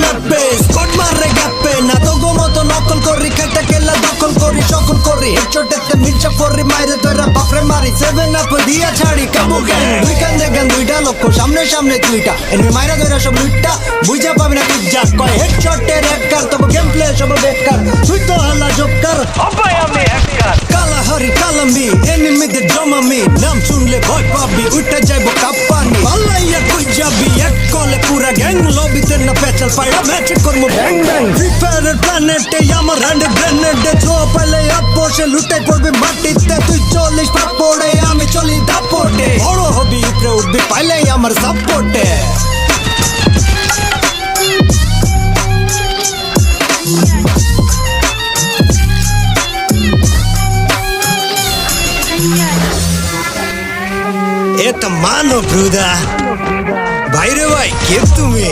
ম্যাপে স্কট মারে গ্যাপে না তো গো মতো নকল করি খেটে কেলা দখল করি সকল করি হেডশটেতে মির্চা পরি মাইরে তোরা বাপরে মারি 7 আপ দিয়া ছাড়ি কাবু গ্যাং দুই কান দেখেন দুইটা লক্ষ্য সামনে সামনে দুইটা এমনি মাইরা ধরে সব লুটটা বুঝা পাবি না পিজ্জা কয় হেডশটের এককার তবে গেম প্লে সব বেকার তুই তো হালা জবকার অবাই আমি হ্যাকার কালা হারি কালামি এনিমিদের জমামি নাম শুনলে ভয় পাবি উঠে যাইব কাপ্পানি পাল্লাইয়া কই যাবি এক কলে পুরা গ্যাং লবিতে না পেছাল পাইরা ম্যাচ করবো ব্যাং ব্যাং ফ্রি ফায়ারের প্ল্যানেটে আমার হ্যান্ডে গ্রেনেডে থ্রো পেলে আপ বসে লুটাই পড়বি মাটিতে তুই চলিস পাপড়ে আমি চলি দাপটে বড় হবি উপরে উঠবি পাইলে আমার সাপোর্টে এটা মানো ব্রুদা ভাইরে ভাই কে তুমি